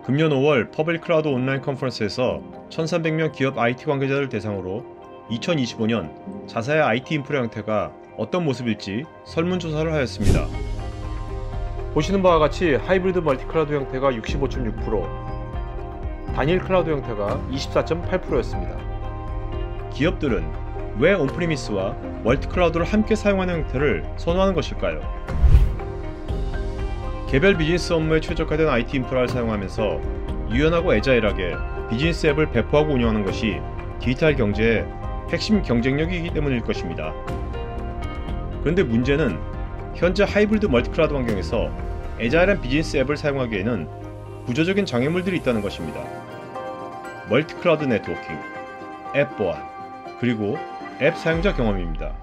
금년 5월 퍼블릭 클라우드 온라인 컨퍼런스에서 1300명 기업 IT 관계자들 대상으로 2025년 자사의 IT 인프라 형태가 어떤 모습일지 설문조사를 하였습니다. 보시는 바와 같이 하이브리드 멀티 클라우드 형태가 65.6%, 단일 클라우드 형태가 24.8%였습니다. 기업들은 왜 온프리미스와 멀티 클라우드를 함께 사용하는 형태를 선호하는 것일까요? 개별 비즈니스 업무에 최적화된 IT 인프라를 사용하면서 유연하고 애자일하게 비즈니스 앱을 배포하고 운영하는 것이 디지털 경제의 핵심 경쟁력이기 때문일 것입니다. 그런데 문제는 현재 하이브리드 멀티 클라우드 환경에서 애자일한 비즈니스 앱을 사용하기에는 구조적인 장애물들이 있다는 것입니다. 멀티 클라우드 네트워킹, 앱 보안, 그리고 앱 사용자 경험입니다.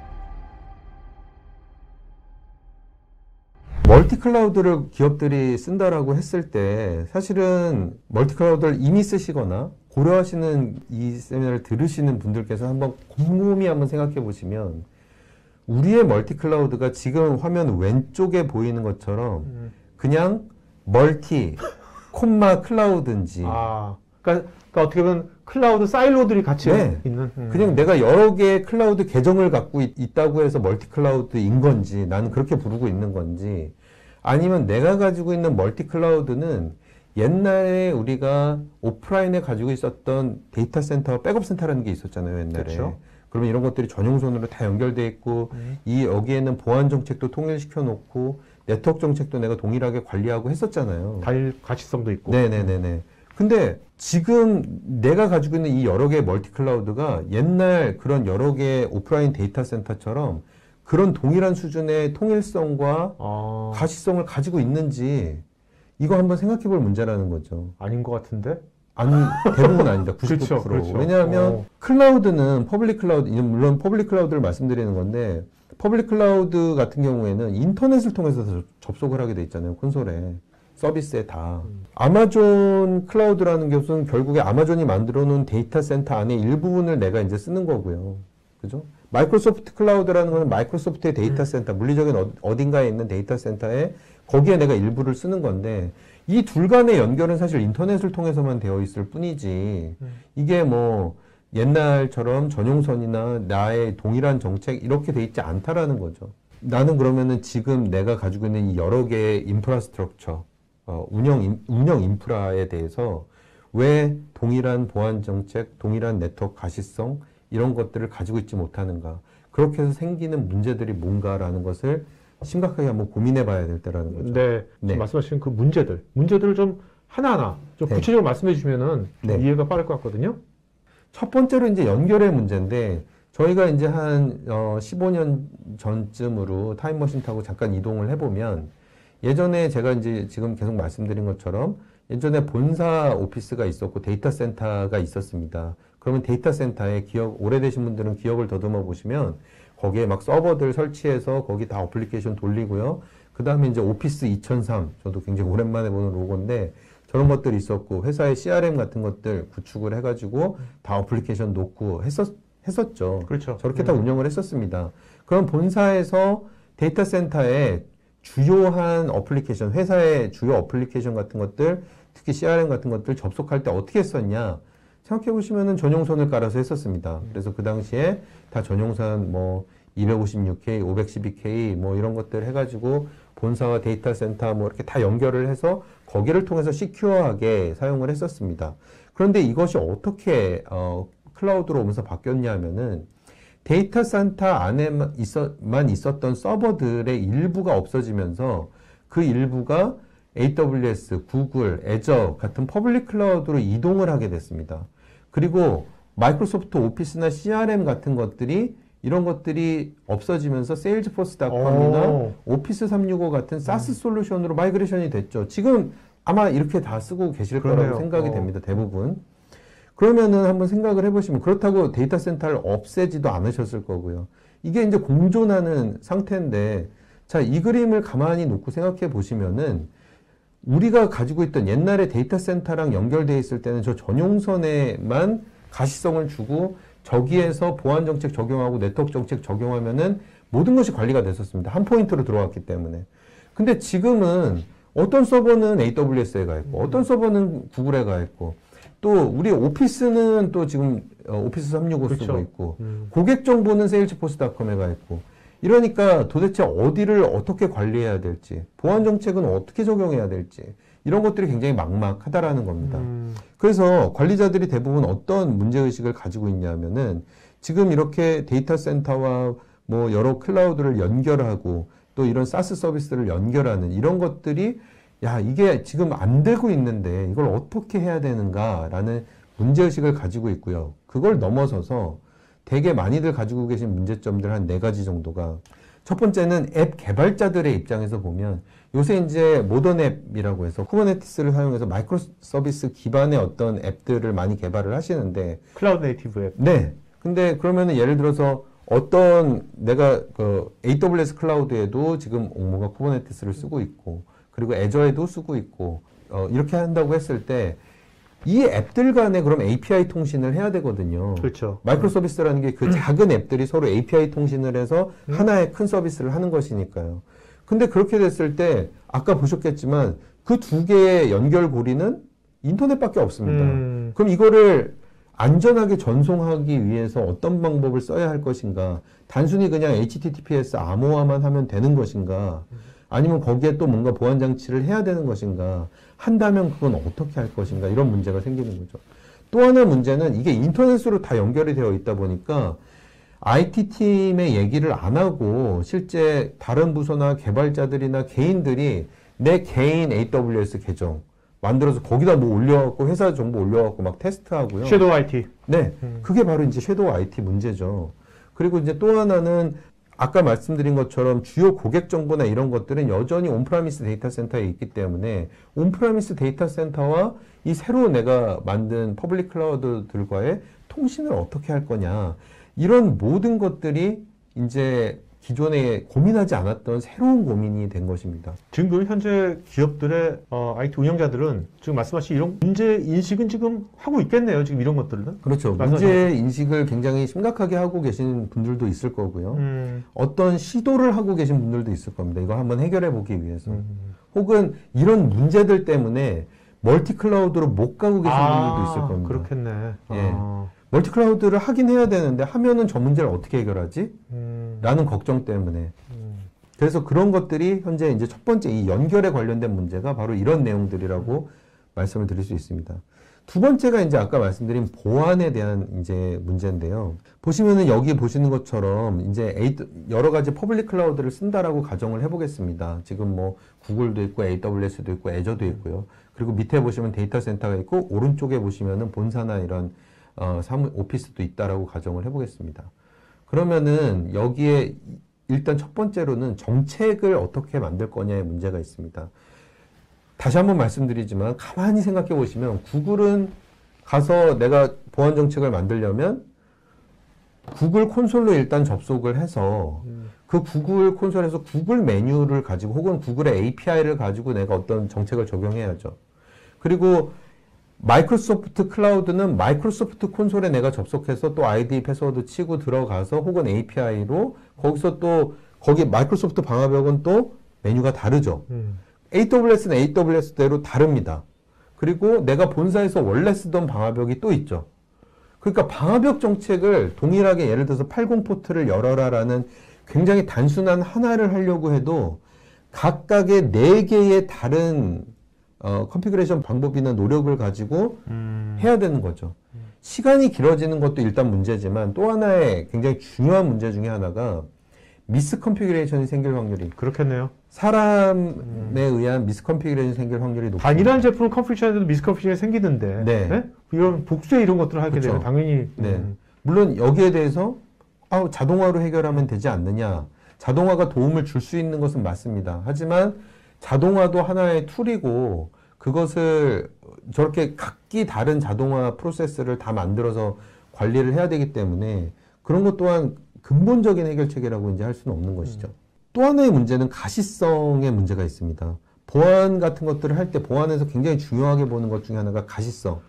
멀티 클라우드를 기업들이 쓴다라고 했을 때 사실은 멀티 클라우드를 이미 쓰시거나 고려하시는 이 세미나를 들으시는 분들께서 한번 곰곰이 한번 생각해 보시면 우리의 멀티 클라우드가 지금 화면 왼쪽에 보이는 것처럼 그냥 멀티, 콤마 클라우드인지 그러니까 어떻게 보면 클라우드 사일로들이 같이 있는 그냥 내가 여러 개의 클라우드 계정을 갖고 있다고 해서 멀티 클라우드인 건지 나는 그렇게 부르고 있는 건지 아니면 내가 가지고 있는 멀티 클라우드는 옛날에 우리가 오프라인에 가지고 있었던 데이터 센터, 백업 센터라는 게 있었잖아요, 옛날에. 그렇죠. 그러면 이런 것들이 전용선으로 다 연결돼 있고 여기에는 보안 정책도 통일시켜 놓고 네트워크 정책도 내가 동일하게 관리하고 했었잖아요. 단일 가시성도 있고. 네네네네. 근데 지금 내가 가지고 있는 이 여러 개의 멀티 클라우드가 옛날 그런 여러 개의 오프라인 데이터 센터처럼 그런 동일한 수준의 통일성과 가시성을 가지고 있는지 이거 한번 생각해 볼 문제라는 거죠. 아닌 것 같은데? 아니, 대부분 아니다. 99%. 그렇죠. 왜냐하면 클라우드는 퍼블릭 클라우드, 물론 퍼블릭 클라우드를 말씀드리는 건데 퍼블릭 클라우드 같은 경우에는 인터넷을 통해서 접속을 하게 돼 있잖아요. 콘솔에. 서비스에 다. 아마존 클라우드라는 것은 결국에 아마존이 만들어 놓은 데이터 센터 안에 일부분을 내가 이제 쓰는 거고요. 그죠? 마이크로소프트 클라우드라는 것은 마이크로소프트의 데이터 센터, 물리적인 어딘가에 있는 데이터 센터에 거기에 내가 일부를 쓰는 건데 이 둘 간의 연결은 사실 인터넷을 통해서만 되어 있을 뿐이지 이게 뭐 옛날처럼 전용선이나 나의 동일한 정책 이렇게 돼 있지 않다라는 거죠. 나는 그러면은 지금 내가 가지고 있는 이 여러 개의 인프라스트럭처, 운영 인프라에 대해서 왜 동일한 보안 정책, 동일한 네트워크 가시성 이런 것들을 가지고 있지 못하는가. 그렇게 해서 생기는 문제들이 뭔가라는 것을 심각하게 한번 고민해 봐야 될 때라는 거죠. 네. 말씀하신 그 문제들을 좀 하나하나 좀 구체적으로 말씀해 주시면은 좀 이해가 빠를 것 같거든요. 첫 번째로 이제 연결의 문제인데 저희가 이제 한 15년 전쯤으로 타임머신 타고 잠깐 이동을 해보면 예전에 제가 이제 지금 계속 말씀드린 것처럼 예전에 본사 오피스가 있었고 데이터 센터가 있었습니다. 그러면 데이터 센터에 오래되신 분들은 기억을 더듬어 보시면 거기에 막 서버들 설치해서 거기 다 어플리케이션 돌리고요. 그 다음에 이제 오피스 2003, 저도 굉장히 오랜만에 보는 로고인데 저런 것들이 있었고 회사의 CRM 같은 것들 구축을 해가지고 다 어플리케이션 놓고 했었죠. 그렇죠. 저렇게 다 운영을 했었습니다. 그럼 본사에서 데이터 센터에 주요한 어플리케이션, 회사의 주요 어플리케이션 같은 것들, 특히 CRM 같은 것들 접속할 때 어떻게 했었냐? 생각해 보시면은 전용선을 깔아서 했었습니다. 그래서 그 당시에 다 전용선 뭐 256K, 512K 뭐 이런 것들 해가지고 본사와 데이터 센터 뭐 이렇게 다 연결을 해서 거기를 통해서 시큐어하게 사용을 했었습니다. 그런데 이것이 어떻게 클라우드로 오면서 바뀌었냐면은 데이터 센터 안에만 있었던 서버들의 일부가 없어지면서 그 일부가 AWS, 구글, 애저 같은 퍼블릭 클라우드로 이동을 하게 됐습니다. 그리고 마이크로소프트 오피스나 CRM 같은 것들이 이런 것들이 없어지면서 세일즈포스닷컴이나 오피스 365 같은 사스 솔루션으로 마이그레이션이 됐죠. 지금 아마 이렇게 다 쓰고 계실 거라고 생각이 됩니다. 대부분. 그러면은 한번 생각을 해보시면 그렇다고 데이터 센터를 없애지도 않으셨을 거고요. 이게 이제 공존하는 상태인데 자, 이 그림을 가만히 놓고 생각해 보시면은 우리가 가지고 있던 옛날에 데이터 센터랑 연결되어 있을 때는 저 전용선에만 가시성을 주고 저기에서 보안 정책 적용하고 네트워크 정책 적용하면은 모든 것이 관리가 됐었습니다. 한 포인트로 들어왔기 때문에. 근데 지금은 어떤 서버는 AWS에 가 있고, 어떤 서버는 구글에 가 있고, 또 우리 오피스는 또 지금 오피스 365 그렇죠. 쓰고 있고, 고객 정보는 세일즈포스닷컴에 가 있고, 이러니까 도대체 어디를 어떻게 관리해야 될지, 보안 정책은 어떻게 적용해야 될지, 이런 것들이 굉장히 막막하다라는 겁니다. 그래서 관리자들이 대부분 어떤 문제의식을 가지고 있냐면은 지금 이렇게 데이터 센터와 뭐 여러 클라우드를 연결하고 또 이런 사스 서비스를 연결하는 이런 것들이 야, 이게 지금 안 되고 있는데 이걸 어떻게 해야 되는가라는 문제의식을 가지고 있고요. 그걸 넘어서서 되게 많이들 가지고 계신 문제점들 한 4가지 정도가 첫 번째는 앱 개발자들의 입장에서 보면 요새 이제 모던 앱이라고 해서 쿠버네티스를 사용해서 마이크로 서비스 기반의 어떤 앱들을 많이 개발을 하시는데 클라우드 네이티브 앱. 네. 근데 그러면은 예를 들어서 어떤 내가 그 AWS 클라우드에도 지금 옥모가 쿠버네티스를 쓰고 있고 그리고 애저에도 쓰고 있고 이렇게 한다고 했을 때 이 앱들 간에 그럼 API 통신을 해야 되거든요. 그렇죠. 마이크로 서비스라는 게 그 작은 앱들이 서로 API 통신을 해서 하나의 큰 서비스를 하는 것이니까요. 근데 그렇게 됐을 때 아까 보셨겠지만 그 두 개의 연결고리는 인터넷밖에 없습니다. 그럼 이거를 안전하게 전송하기 위해서 어떤 방법을 써야 할 것인가? 단순히 그냥 HTTPS 암호화만 하면 되는 것인가? 아니면 거기에 또 뭔가 보안 장치를 해야 되는 것인가? 한다면 그건 어떻게 할 것인가? 이런 문제가 생기는 거죠. 또 하나 문제는 이게 인터넷으로 다 연결이 되어 있다 보니까 IT팀의 얘기를 안 하고 실제 다른 부서나 개발자들이나 개인들이 내 개인 AWS 계정 만들어서 거기다 뭐 올려갖고 회사 정보 올려갖고 막 테스트하고요. 섀도우 IT. 네. 그게 바로 이제 섀도우 IT 문제죠. 그리고 이제 또 하나는 아까 말씀드린 것처럼 주요 고객 정보나 이런 것들은 여전히 온프라미스 데이터 센터에 있기 때문에 온프라미스 데이터 센터와 이 새로 내가 만든 퍼블릭 클라우드들과의 통신을 어떻게 할 거냐. 이런 모든 것들이 이제 기존에 고민하지 않았던 새로운 고민이 된 것입니다. 지금 현재 기업들의 IT 운영자들은 지금 말씀하신 이런 문제 인식은 지금 하고 있겠네요. 지금 이런 것들은. 그렇죠. 문제 인식을 굉장히 심각하게 하고 계신 분들도 있을 거고요. 어떤 시도를 하고 계신 분들도 있을 겁니다. 이거 한번 해결해 보기 위해서. 혹은 이런 문제들 때문에 멀티 클라우드로 못 가고 계신 분들도 있을 겁니다. 그렇겠네. 예. 멀티 클라우드를 하긴 해야 되는데 하면은 저 문제를 어떻게 해결하지? 라는 걱정 때문에. 그래서 그런 것들이 현재 이제 첫 번째 이 연결에 관련된 문제가 바로 이런 내용들이라고 말씀을 드릴 수 있습니다. 두 번째가 이제 아까 말씀드린 보안에 대한 이제 문제인데요. 보시면은 여기 보시는 것처럼 이제 여러 가지 퍼블릭 클라우드를 쓴다라고 가정을 해보겠습니다. 지금 뭐 구글도 있고 AWS도 있고 애저도 있고요. 그리고 밑에 보시면 데이터 센터가 있고 오른쪽에 보시면은 본사나 이런 오피스도 있다라고 가정을 해보겠습니다. 그러면은 여기에 일단 첫 번째로는 정책을 어떻게 만들 거냐의 문제가 있습니다. 다시 한번 말씀드리지만 가만히 생각해 보시면 구글은 가서 내가 보안 정책을 만들려면 구글 콘솔로 일단 접속을 해서 그 구글 콘솔에서 구글 메뉴를 가지고 혹은 구글의 API를 가지고 내가 어떤 정책을 적용해야죠. 그리고 마이크로소프트 클라우드는 마이크로소프트 콘솔에 내가 접속해서 또 아이디 패스워드 치고 들어가서 혹은 API로 거기서 또 거기 마이크로소프트 방화벽은 또 메뉴가 다르죠. AWS는 AWS대로 다릅니다. 그리고 내가 본사에서 원래 쓰던 방화벽이 또 있죠. 그러니까 방화벽 정책을 동일하게 예를 들어서 80 포트를 열어라라는 굉장히 단순한 하나를 하려고 해도 각각의 4개의 다른 컨피그레이션 방법이나 노력을 가지고 해야 되는 거죠. 시간이 길어지는 것도 일단 문제지만 또 하나의 굉장히 중요한 문제 중에 하나가 미스 컨피그레이션이 생길 확률이 그렇겠네요. 사람에 의한 미스 컨피그레이션이 생길 확률이 높습니다. 단일한 제품을 컨피그레이션에도 미스 컨피그레이션이 생기는데 네. 네? 이런 복수에 이런 것들을 하게 그렇죠. 되면 당연히 네. 물론 여기에 대해서 자동화로 해결하면 되지 않느냐. 자동화가 도움을 줄 수 있는 것은 맞습니다. 하지만 자동화도 하나의 툴이고 그것을 저렇게 각기 다른 자동화 프로세스를 다 만들어서 관리를 해야 되기 때문에 그런 것 또한 근본적인 해결책이라고 이제 할 수는 없는 것이죠. 또 하나의 문제는 가시성의 문제가 있습니다. 보안 같은 것들을 할 때 보안에서 굉장히 중요하게 보는 것 중에 하나가 가시성.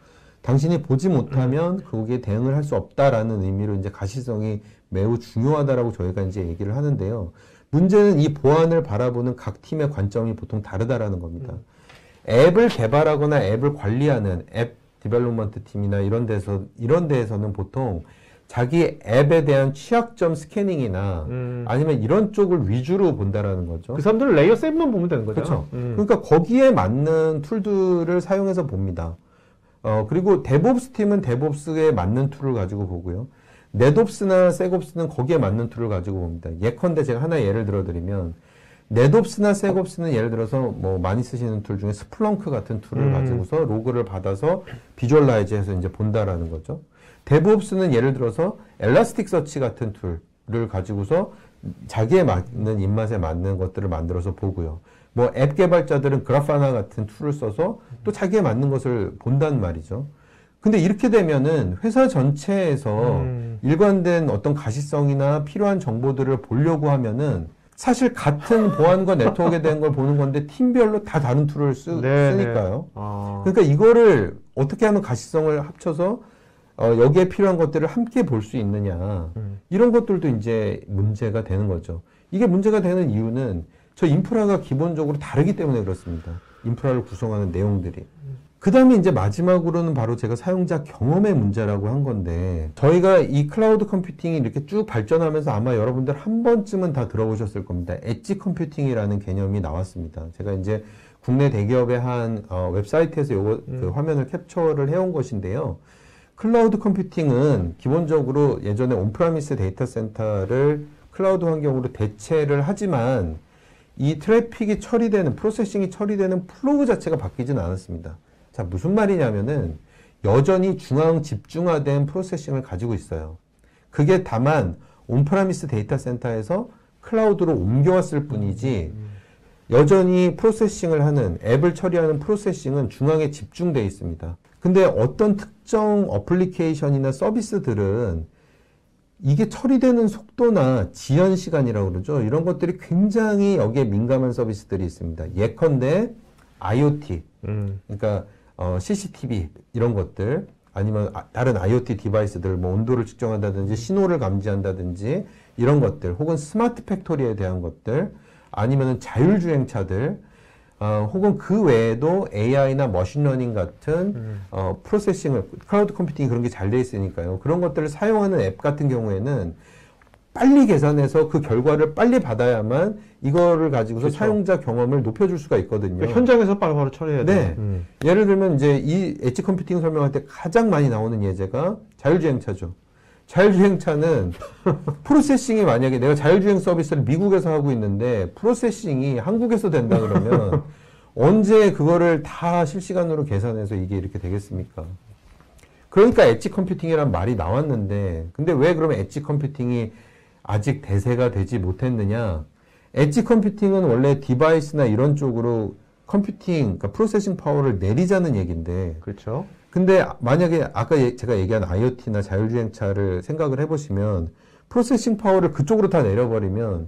당신이 보지 못하면 거기에 대응을 할 수 없다라는 의미로 이제 가시성이 매우 중요하다라고 저희가 이제 얘기를 하는데요. 문제는 이 보안을 바라보는 각 팀의 관점이 보통 다르다라는 겁니다. 앱을 개발하거나 앱을 관리하는 앱 디벨롭먼트 팀이나 이런 데에서는 보통 자기 앱에 대한 취약점 스캐닝이나 아니면 이런 쪽을 위주로 본다라는 거죠. 그 사람들은 레이어 7만 보면 되는 거죠. 그렇죠. 그러니까 거기에 맞는 툴들을 사용해서 봅니다. 그리고 데브옵스 팀은 데브옵스에 맞는 툴을 가지고 보고요. 넷옵스나 셋옵스는 거기에 맞는 툴을 가지고 봅니다. 예컨대 제가 하나 예를 들어드리면 넷옵스나 셋옵스는 예를 들어서 뭐 많이 쓰시는 툴 중에 스플렁크 같은 툴을 가지고서 로그를 받아서 비주얼라이즈해서 이제 본다라는 거죠. 데브옵스는 예를 들어서 엘라스틱 서치 같은 툴을 가지고서 자기에 맞는 입맛에 맞는 것들을 만들어서 보고요. 뭐 앱 개발자들은 그라파나 같은 툴을 써서 또 자기에 맞는 것을 본단 말이죠. 근데 이렇게 되면은 회사 전체에서 일관된 어떤 가시성이나 필요한 정보들을 보려고 하면은 사실 같은 보안과 네트워크에 대한 걸 보는 건데 팀별로 다 다른 툴을 쓰니까요. 그러니까 이거를 어떻게 하면 가시성을 합쳐서 여기에 필요한 것들을 함께 볼 수 있느냐. 이런 것들도 이제 문제가 되는 거죠. 이게 문제가 되는 이유는 저 인프라가 기본적으로 다르기 때문에 그렇습니다. 인프라를 구성하는 내용들이. 그 다음에 이제 마지막으로는 바로 제가 사용자 경험의 문제라고 한 건데, 저희가 이 클라우드 컴퓨팅이 이렇게 쭉 발전하면서 아마 여러분들 한 번쯤은 다 들어보셨을 겁니다. 엣지 컴퓨팅이라는 개념이 나왔습니다. 제가 이제 국내 대기업의 한 웹사이트에서 그 화면을 캡처를 해온 것인데요. 클라우드 컴퓨팅은 기본적으로 예전에 온프라미스 데이터 센터를 클라우드 환경으로 대체를 하지만 이 트래픽이 처리되는, 프로세싱이 처리되는 플로우 자체가 바뀌진 않았습니다. 자, 무슨 말이냐면은 여전히 중앙 집중화된 프로세싱을 가지고 있어요. 그게 다만 온프라미스 데이터 센터에서 클라우드로 옮겨왔을 뿐이지 여전히 프로세싱을 하는, 앱을 처리하는 프로세싱은 중앙에 집중되어 있습니다. 근데 어떤 특정 어플리케이션이나 서비스들은 이게 처리되는 속도나 지연 시간이라고 그러죠. 이런 것들이 굉장히 여기에 민감한 서비스들이 있습니다. 예컨대 IoT, 그러니까 CCTV 이런 것들, 아니면 다른 IoT 디바이스들, 뭐 온도를 측정한다든지 신호를 감지한다든지 이런 것들, 혹은 스마트 팩토리에 대한 것들, 아니면 자율주행차들, 혹은 그 외에도 AI나 머신러닝 같은 프로세싱을, 클라우드 컴퓨팅이 그런 게 잘 돼 있으니까요. 그런 것들을 사용하는 앱 같은 경우에는 빨리 계산해서 그 결과를 빨리 받아야만 이거를 가지고서 그렇죠. 사용자 경험을 높여줄 수가 있거든요. 그러니까 현장에서 바로바로 처리해야 돼요. 네. 예를 들면 이제 이 엣지 컴퓨팅 설명할 때 가장 많이 나오는 예제가 자율주행차죠. 자율주행차는 프로세싱이, 만약에 내가 자율주행 서비스를 미국에서 하고 있는데 프로세싱이 한국에서 된다 그러면 언제 그거를 다 실시간으로 계산해서 이게 이렇게 되겠습니까? 그러니까 엣지 컴퓨팅이란 말이 나왔는데, 근데 왜 그러면 엣지 컴퓨팅이 아직 대세가 되지 못했느냐? 엣지 컴퓨팅은 원래 디바이스나 이런 쪽으로 컴퓨팅, 그러니까 프로세싱 파워를 내리자는 얘기인데, 그렇죠. 근데 만약에 아까 제가 얘기한 IoT나 자율주행차를 생각을 해보시면 프로세싱 파워를 그쪽으로 다 내려버리면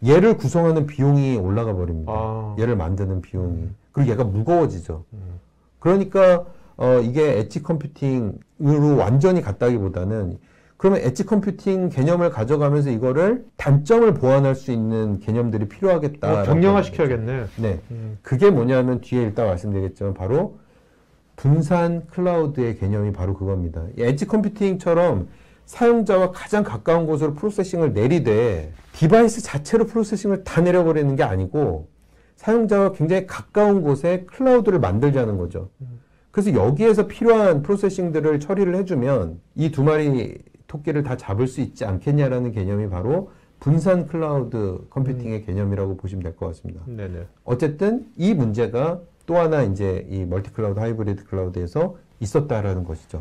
얘를 구성하는 비용이 올라가 버립니다. 얘를 만드는 비용이. 그리고 얘가 무거워지죠. 그러니까 이게 엣지 컴퓨팅으로 완전히 갔다기보다는, 그러면 엣지 컴퓨팅 개념을 가져가면서 이거를 단점을 보완할 수 있는 개념들이 필요하겠다. 경량화시켜야겠네. 네. 그게 뭐냐면 뒤에 일단 말씀드리겠지만 바로 분산 클라우드의 개념이 바로 그겁니다. 엣지 컴퓨팅처럼 사용자와 가장 가까운 곳으로 프로세싱을 내리되 디바이스 자체로 프로세싱을 다 내려버리는 게 아니고 사용자와 굉장히 가까운 곳에 클라우드를 만들자는 거죠. 그래서 여기에서 필요한 프로세싱들을 처리를 해주면 이 두 마리 토끼를 다 잡을 수 있지 않겠냐라는 개념이 바로 분산 클라우드 컴퓨팅의 개념이라고 보시면 될 것 같습니다. 네네. 어쨌든 이 문제가 또 하나 이제 이 멀티 클라우드, 하이브리드 클라우드에서 있었다라는 것이죠.